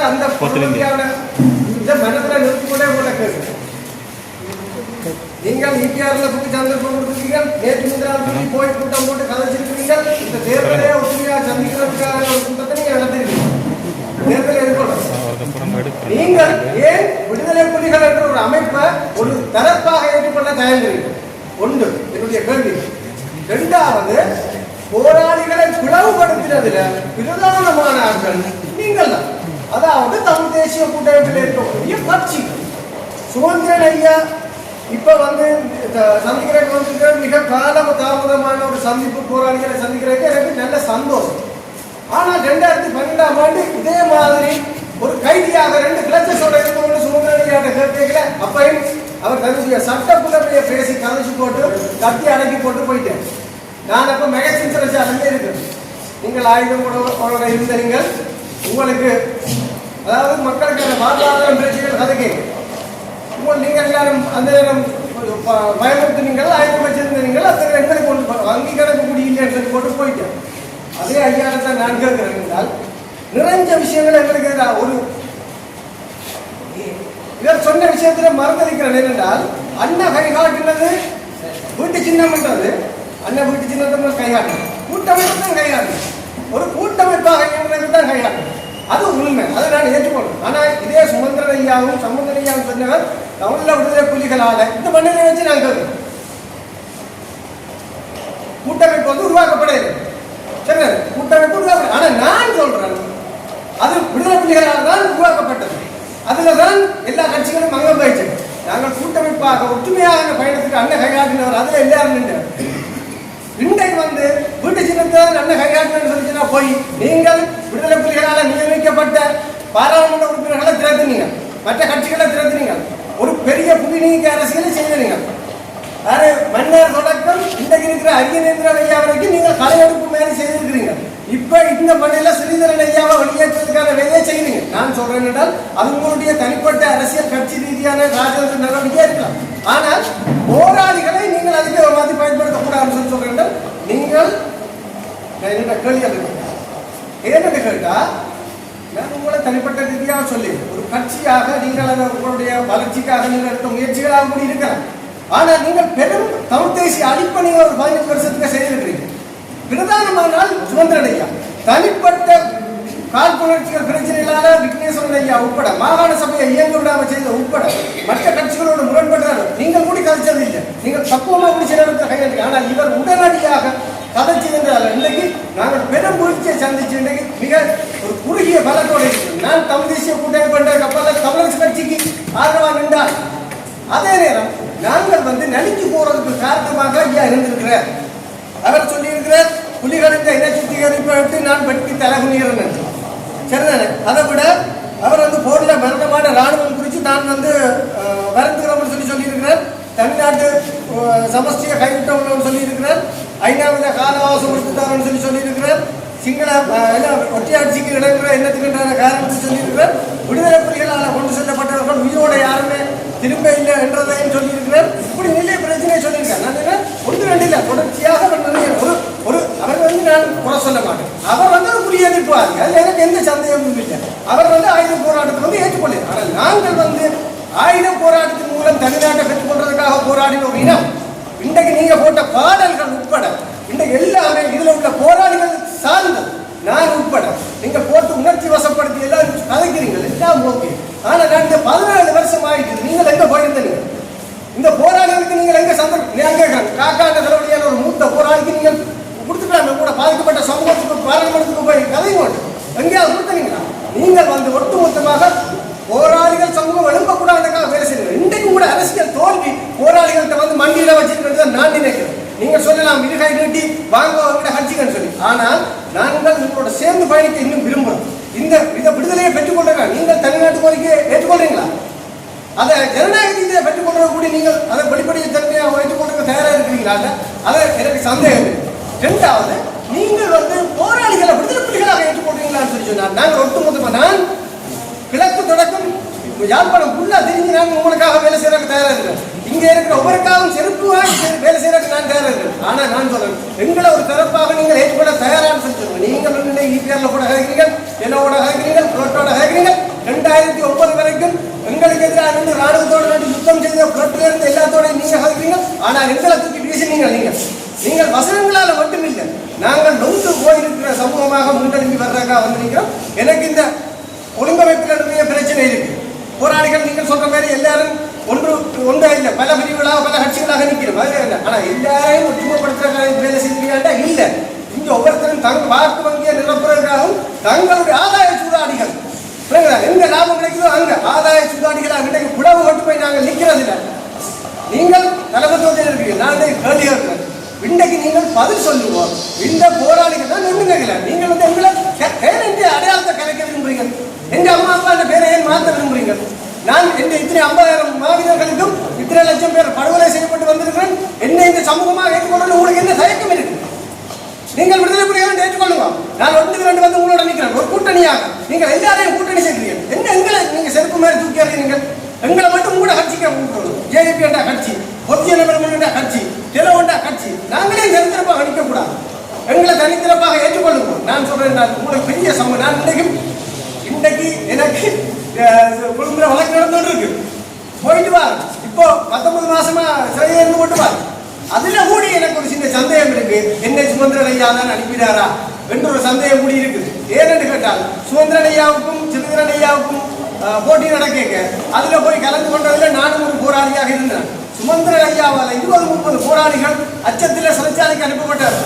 உங்களுக்கு அந்த இந்த மனதில் நிறுத்திக்கொண்டே போல கேட்குறேன். நீங்கள் இபிஆர்ல புக்கு சந்தர்ப்பம் கொடுத்துருக்கீங்க. நேற்று முந்தினால் போய் கூட்டம் போட்டு கதைச்சிருக்கிறீங்க. இந்த தேர்தலே ஒற்றுமையாக சந்திக்கிறதுக்கான ஒரு கூட்டத்தை நீங்க நடத்திருக்கீங்க. தேர்தல் எதிர்கொள்ளும். நீங்கள் ஏன் விடுதலை புலிகள் என்ற ஒரு அமைப்பை ஒரு தரப்பாக ஏற்றுக்கொள்ள தயங்குறீர்கள்? ஒன்று என்னுடைய கேள்வி. இரண்டாவது, போராளிகளை பிளவுபடுத்தினதுல பிரதானமான ஆட்கள் நீங்கள் தான். அதாவது தமிழ் தேசிய கூட்டமைப்பில் இருக்கக்கூடிய கட்சி. சுமந்திரன் ஐயா இப்ப சந்திக்கிறதுக்கு வந்திருக்கிற மிக காலம் தாமதமான ஒரு சந்திப்பு, போராளிகளை சந்திக்கிறதுக்கு எனக்கு நல்ல சந்தோஷம். ஆனால் 2012ஆம் ஆண்டு இதே மாதிரி ஒரு கைதியாக 2 கிளச்சஸோட இருக்கவங்க சுமந்திரன் ஐயாட்ட கேட்கல. அப்பையும் அவர் தன்னுடைய சட்ட புலமையை பேசி கதைச்சு போட்டு கத்தி அடக்கி போட்டு போயிட்டேன். நான் அப்ப மெகசின் சிறைச்சாலையில இருக்கிறேன். நீங்கள் ஆயுதம் கூட இருந்த நீங்கள் உங்களுக்கு அதாவது மக்களுக்கான வாழ்வாதாரம் பிரச்சனைகள் கதை கேட்க நீங்கள் எல்லாரும் அந்த நேரம் பயமுறுத்தினீங்கள், ஆயுதம் வச்சிருந்தீங்கள். அத்தனை எங்களுக்கு ஒன்று வங்கி கணக்கு முடியலன்னு சொல்லி போட்டு போயிட்டேன். அதே ஐயாயிரத்தை நான் கேட்கிறேன் என்றால் நிறைஞ்ச விஷயங்கள் எங்களுக்கு எதிராக ஒரு இவர் சொன்ன விஷயத்துல மறந்திருக்கிறேன். என்னென்றால் அண்ணன் கை காட்டினது வீட்டு சின்னம் என்றது, அண்ணன் வீட்டு சின்னத்தை கைகாட்டினது, கூட்டமைப்பு தான் கைகாட்டினது, ஒரு கூட்டமைப்பாக இயங்குறது தான் கைகாட்டினது. அது உண்மை, அதை நான் ஏற்றுக்கொள்ளும். ஆனால் இதே சுமந்திரன் ஐயாவும் சம்பந்தன் ஐயாவும் சொன்னவர் தமிழ்ல விடுதலை புலிகளால இந்த மண்ணிலை வச்சு நாங்கள் கூட்டமைப்பு உருவாக்கப்படவில்லை. சரி, கூட்டமைப்பு உருவாக்க. ஆனா நான் சொல்றேன் அது விடுதலை புலிகளால் தான் உருவாக்கப்பட்டது. அதுலதான் எல்லா கட்சிகளும் அங்கம் வகிச்சது. நாங்கள் கூட்டமைப்பாக ஒற்றுமையாக பயணத்துக்கு அண்ணன் கைகாட்டினவர் அதுல எல்லாரும் இன்றைக்கு வீட்டு சின்னத்தை அண்ணன் கைகாட்டினு சொல்லிச்சுன்னா போய் நீங்கள் விடுதலை புலிகளால் நியமிக்கப்பட்ட பாராளுமன்ற உறுப்பினர்களை திறத்துனீங்க, மற்ற கட்சிகளை திறத்துனீங்க, ஒரு பெரிய புலி நீக்க அரசியலை செய்தீங்க. மன்னர் தொடக்கம் இன்றைக்கு இருக்கிற அரியநேந்திரன் ஐயா வரைக்கும் நீங்கள் கலையெடுப்பு மேலே செய்திருக்கிறீங்க. இப்ப இந்த மண்ணில ஸ்ரீதரன் ஐயாவை வெளியேற்றதுக்கான வேலையை செய்யுங்க. நான் சொல்றேன் என்றால் அது உங்களுடைய தனிப்பட்ட அரசியல் கட்சி ரீதியான ராஜதந்திர நடவடிக்கையா இருக்கலாம். ஆனால் போராளிகளை நீங்கள் அதுக்கு மாதிரி பயன்படுத்தக்கூடாதுன்னு சொல்றேன். நீங்கள் என்ன கேள்வி ஏன்னு கேட்டா நான் உங்களை தனிப்பட்ட ரீதியாக சொல்லி ஒரு கட்சியாக நீங்கள் உங்களுடைய வளர்ச்சிக்காக நீங்கள் எடுத்த முயற்சிகளாக கூட இருக்கலாம். ஆனால் நீங்கள் பெரும் தமிழ் தேசிய அடிப்படை ஒரு 15 வருஷத்துக்கு செய்திருக்கிறீங்க. பிரதானமானால் சுமந்திரன் ஐயா தனிப்பட்ட காழ்ப்புணர்ச்சிகள் பிரச்சனைகளான விக்னேஸ்வரன் ஐயா உட்பட மாகாண சபையை இயங்க விடாமல் செய்த உட்பட மற்ற கட்சிகளோடு முரண்பட்டார். நீங்கள் கூட கதைச்சது இல்லை, நீங்கள் பக்குவமாக கூட சிலருக்கு கையெழுத்து. ஆனால் இவர் உடனடியாக கதைச்சு என்றால் இன்றைக்கு நாங்கள் பெரும் முயற்சியை சந்திச்சு இன்றைக்கு மிக ஒரு குறுகிய பலத்தோடு இருக்கிறோம். நான் தமிழ் தேசிய கூட்டணி பண்ற கப்பலில் தமிழரசு கட்சிக்கு ஆதரவாக நின்றால் அதே நேரம் நாங்கள் நலிஞ்சு போறதுக்கு காரணமாக ஐயா இருந்திருக்கிறார். அவர் சொல்லியிருக்கிறார் புலிகளின் இன சுத்திகரிப்பு நான் வெட்டி தலைகுனிகிறேன். சரிதானே? அதை விட அவர் போர்ல மரணமான ராணுவம் குறித்து நான் வருந்துகிறோம்னு சொல்லியிருக்கிறார். தமிழ்நாட்டு சமஷ்டியை கைவிட்டவர்கள் சொல்லியிருக்கிறார். ஐநாவில் கால அவகாசம் கொடுத்துட்டாருன்னு சொல்லியிருக்கிறார். சிங்கள ஒற்றையாட்சிக்கு இடைங்கிற எண்ணத்துக்குண்டான காரணத்தை சொல்லியிருக்கிறார். விடுதலை புலிகளால் கொண்டு செல்லப்பட்டவர்கள் உயிரோட யாருமே திரும்ப இல்லை என்றதையும் சொல்லியிருக்கிறார். இப்படி நிறைய பிரச்சனையை சொல்லியிருக்கார். நான் ஒன்று ரெண்டு இல்லை, தொடர்ச்சியாக ஒரு அவர் நான் குறை சொல்ல மாட்டேன். அவர் ஒரு புதிய எதிர்ப்பாங்க, அதில் எனக்கு எந்த சந்தேகமும் இல்லை. அவர் ஆயுத போராட்டத்தை ஏற்றுக்கொள்ள. ஆனால் நாங்கள் ஆயுத போராட்டத்தின் மூலம் தமிழ்நாட்டை பெற்றுக்கொள்றதுக்காக போராடின ஒரு இனம். இன்றைக்கு நீங்க போட்ட பாடல்கள் உட்பட இன்றைக்கு எல்லாமே இதுல உள்ள போராளிகள் சார்ந்தது. நான் உட்பட நீங்க போட்டு உணர்ச்சி வசப்படுத்தி எல்லாம் கதைக்கிறீங்க, எல்லாம் ஓகே. ஆனா நான் இந்த 14 வருஷம் ஆயிட்டு நீங்கள் எங்க போயிருந்தீங்க? இந்த போராளிகளுக்கு நீங்கள் எங்க சந்தர்ப்பம் காக்காண்ட தலைவலியான ஒரு மூத்த போராளிக்கு நீங்கள் கொடுத்துட்டாங்க கூட பாதிக்கப்பட்ட சமூகத்துக்கு பாராளுமன்றத்துக்கு போய் கதை கொண்டு எங்கேயாவது கொடுத்தீங்களா? நீங்கள் ஒட்டுமொத்தமாக போராளிகள் சமூகம் எழுப்பக்கூடாதுக்காக வேலை செய்யுங்க. இன்றைக்கும் கூட அரசியல் தோல்வி போராளிகள்கிட்ட மண்டியில வச்சிருக்கிறது நான் நினைக்கிறேன். நீங்க சொல்லலாம் இருகை நீட்டி வாங்க கட்சிகள் சொல்லி. ஆனால் நாங்கள் உங்களோட சேர்ந்து பயணிக்க இன்னும் விரும்புகிறோம். இந்த விடுதலையை பெற்றுக்கொள்றீங்க. நீங்கள் தமிழ்நாட்டு கோரிக்கையை ஏற்றுக்கொள்றீங்களா? அதை ஜனநாயக ரீதியை பெற்றுக்கொள்றது கூட நீங்கள் அதை வெளிப்படையை தன்மையாக ஏற்றுக்கொள்றது தயாராக இருக்கிறீங்களா? அதை எனக்கு சந்தேகம். இரண்டாவது, நீங்கள் போராளிகளை விடுதலை புலிகளாக ஏற்றுக்கொள்றீங்களான்னு சொல்லி சொன்னார். நாங்கள் ஒட்டுமொத்தமாக நான் கிழக்கு தொடக்கம் யாழ்ப்பாணம் ஃபுல்லா தெரிஞ்சு நாங்கள் உங்களுக்காக வேலை செய்யறதுக்கு தயாராக இருக்கிறேன். இங்க இருக்கிற ஒவ்வொருக்காகவும் செருப்பு வேலை செய்யறதுக்கு நான் தயாராக இருக்கிறேன். ஆனா நான் சொல்றேன், எங்களை ஒரு தரப்பாக நீங்கள் ஏற்றுக்கொள்ள தயாரான்னு சொல்லி சொல்லுங்க. நீங்கள் இபிஆர்ல கூட கேட்கிறீங்க, என்னோட கேட்கிறீங்க, புரோட்டோட கேட்கிறீங்க. ஒழுங்கமைப்பில் நிறைய பிரச்சனை இருக்கு. போராளிகள் நீங்கள் சொல்ற மாதிரி எல்லாரும் ஒன்றா இல்லை, பல பிரிவுகளாக பல கட்சிகளாக நிற்கிறோம். அது இல்லை. ஆனா எல்லாரையும் ஒற்றுமைப்படுத்துற வேலை செய்யறீங்களா? இல்லை. இங்க ஒவ்வொருத்தரும் தங்கள் வாக்கு வங்கியை நிரப்புறதுக்காகவும் தங்களுடைய ஆதாய சூதாடிகள் எங்க லாபம் கிடைக்குதோ அங்க ஆதாய சூதாடிகளாக இன்றைக்கு புலவு கொண்டு போய் நாங்கள் நிற்கிறது இல்லை. நீங்கள் தலைமைத்துவத்தில் இருக்கிறீங்க. நான் கேள்வி கேட்கிறேன். இன்றைக்கு நீங்கள் பதில் சொல்லுவோம். இந்த போராளிகள் தான் நின்று கேட்கல. நீங்கள் எங்களை அடையாளத்தை கலைக்க விரும்புறீங்க. எங்க அம்மா அப்பா அந்த பேரை ஏன் மாற்ற விரும்புறீங்க? நான் இந்த இத்தனை 50,000 மாவீரர்களுக்கும் இத்தனை லட்சம் பேர் படுகொலை செய்யப்பட்டு வந்திருக்கிறேன். என்ன இந்த சமூகமாக ஏற்றுக்கொள்ள உங்களுக்கு என்ன தயக்கம் இருக்கு? நீங்கள் விடுதலை புலிகளை ஏற்றுக்கொள்ளுங்க. நான் 1-2 வந்து உங்களோட நிற்கிறேன். ஒரு கூட்டணியாக நீங்கள் எல்லாரையும் கூட்டணி சேர்க்கிறீங்க. என்ன எங்களை நீங்க செருப்பு மாதிரி தூக்கி அறிறீங்க? எங்களை மட்டும் கூட கட்சிக்க கூப்பிடுறோம். ஜேபி என்ற கட்சி, பொத்திய நபர்கள் என்ற கட்சி, தெலவண்டா கட்சி, நாங்களே தனித்திறப்பாக நிற்கக்கூடாது. எங்களை தனித்திறப்பாக ஏற்றுக்கொள்ளுவோம். நான் சொல்றேன், உங்களுக்கு பெரிய சமூகம். நான் இன்றைக்கு எனக்கு கொழும்புல வழக்கு நடந்துட்டு இருக்கு. போயிட்டு வா. இப்போ 19 மாசமா சிறையில இருந்து போட்டு வா. அதுல கூட எனக்கு ஒரு சின்ன சந்தேகம் இருக்கு. என்ன சுமந்திரன் ஐயா தான் அனுப்பினாரா என்ற ஒரு சந்தேகம் கூடி இருக்குது. ஏனென்று கேட்டால் சுமந்திரன் ஐயாவுக்கும் சிறுகிரன் ஐயாவுக்கும் போட்டி நடக்க அதுல போய் கலந்து கொண்டதுல நானும் ஒரு போராளியாக இருந்தேன். சுமந்திரன் ஐயாவால் 20-30 போராளிகள் அச்சத்தில் சிறைச்சாலைக்கு அனுப்பப்பட்டார்.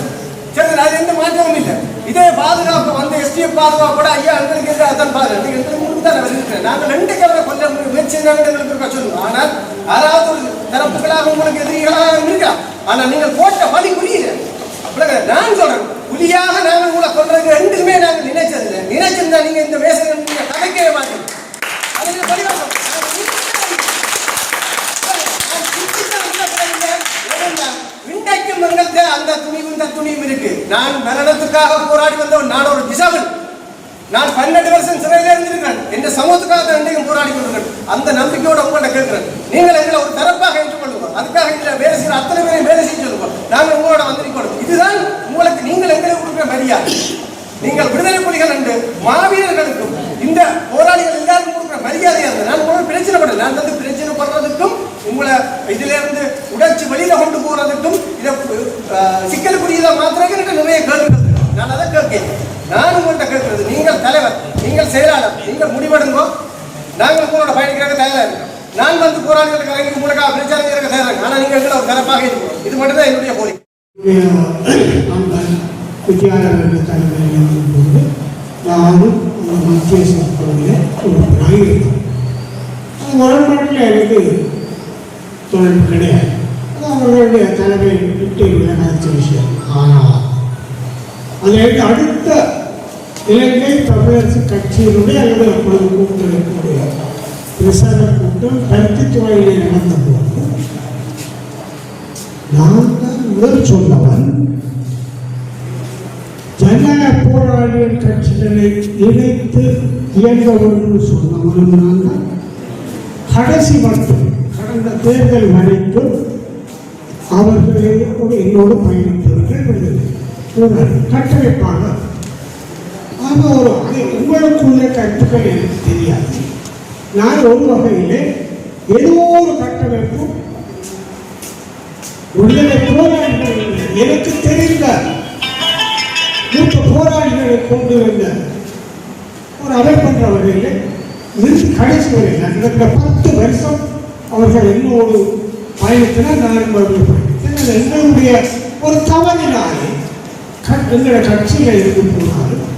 சரி, அது எந்த மாற்றமும் இல்லை. இதே பாதுகாப்பு வந்து எஸ்டிஎஃப் பாதுகாப்பு கூட ஐயா எங்களுக்கு எதிராக தான் பாதுகாப்பு எங்களுக்கு முன்பு தான் வருகிறேன். நாங்கள் 2 கவலை கொல்ல முயற்சி எங்களுக்கு சொல்லுவோம். ஆனால் யாராவது ஒரு தரப்புகளாக உங்களுக்கு எதிரிகளாக இருக்கலாம். ஆனால் நீங்கள் போட்ட பலி புரியல. நான் சொல்றேன், புலியாக நாங்கள் உங்களை கொள்றது ரெண்டுமே நாங்கள் நினைச்சதில்லை. நினைச்சிருந்தா நீங்க இந்த வேசனை நீங்க கதைக்கவே மாட்டீங்க. அதுக்கு பரிவாசம் இன்றைக்கும் எங்களுக்கு அந்த துணிவும் இருக்கு. நான் மரணத்துக்காக போராடி வந்தவன். நான் ஒரு திசாவன். நான் 12 வருஷம் சிறையில இருந்திருக்கிறேன். எந்த சமூகத்துக்காக தான் இன்றைக்கும் போராடி கொண்டிருக்கிறேன். அந்த நம்பிக்கையோட உங்கள்கிட்ட கேட்கிறேன். நீங்கள் எங்களை ஒரு தரப்பாக ஏற்றுக்கொள்ளுவோம். அதுக்காக இல்லை வேலை செய்யற அத்தனை பேரையும் வேலை செய்ய சொல்லுவோம். நாங்கள் உங்களோட வந்திருக்கோம். இதுதான் உங்களுக்கு நீங்கள் எங்களை கொடுக்குற மரியாதை. நீங்கள் விடுதலை புலிகள் என்று மாவீரர்களுக்கும் இந்த போராளிகள் எல்லாருக்கும் கொடுக்குற மரியாதையா இருந்தது. நான் உங்களுக்கு பிரச்சனை பண்ணல. நான் வந்து பிரச்சனை பண்றதுக்கும் உங்களை இதுல இருந்து உடைச்சு வெளியில கொண்டு போறதுக்கும் இதை சிக்கலுக்குரியதை மாத்திரம் எனக்கு நிறைய கேள்விகள். நான் அதை கேட்கிறேன். நான் உங்கள்கிட்ட கேட்கிறது, நீங்கள் தலைவர், நீங்கள் செயலாளர், நீங்கள் முடிவெடுங்கோ. நாங்கள் உங்களோட பயணிக்கிறதுக்கு தயாராக இருக்கோம். நான் வந்து போராளிகளுக்கு இறங்கி உங்களுக்காக பிரச்சாரம் செய்யறதுக்கு தயாராக இருக்கேன். ஆனால் நீங்கள் எங்களை ஒரு தரப்பாக இருக்கணும். இது மட்டும்தான் என்னுடைய கோரிக்கை. வித்தியாலயங்கள் தலைமையில் இருக்கும்போது நானும் மத்திய சபையில் ஒரு நாயிருக்கோம். அது வரலாற்றில் எனக்கு தொடர்பு கிடையாது. அது அவர்களுடைய தலைமை விட்டு விளக்காத விஷயம். ஆனால் அதற்கு அடுத்த இலங்கை தமிழரசு கட்சியினுடைய அல்லது அப்பொழுது கூட்டக்கூடிய பிரசார கூட்டம் பருத்தித்துறையிலே நடந்த போது நான் தான் முதல் சொன்னவன். ஜனநாயக போராளிகள் கட்சிகளை இணைத்து இயங்க வேண்டும் சொன்னவன் நான் தான். கடைசி மட்டும் கடந்த தேர்தல் வரைக்கும் அவர்களோடு என்னோடு பயணித்தவர்கள் போராடி கட்டமைப்பாக. ஆனால் உங்களுக்குள்ள கருத்துக்கள் எனக்கு தெரியாது. நான் ஒரு வகையிலே ஏதோ ஒரு கட்டமைப்பு விடுதலை போராளிகள் எனக்கு தெரிந்த மூத்த போராளிகளை கொண்டு வந்த ஒரு அமைப்பென்ற வகையில் இருந்து கடைசி வரையில் இந்த 10 வருஷம் அவர்கள் என்னோடு பயணித்தனர். நான் பயணித்தேன். எங்களுடைய ஒரு தவறினாலே எங்களுடைய கட்சியில் இருந்து போனாலும்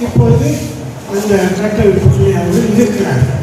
இப்பொழுது அந்த கட்டமைப்புகளை அவர்கள் இருக்கிறார்கள்.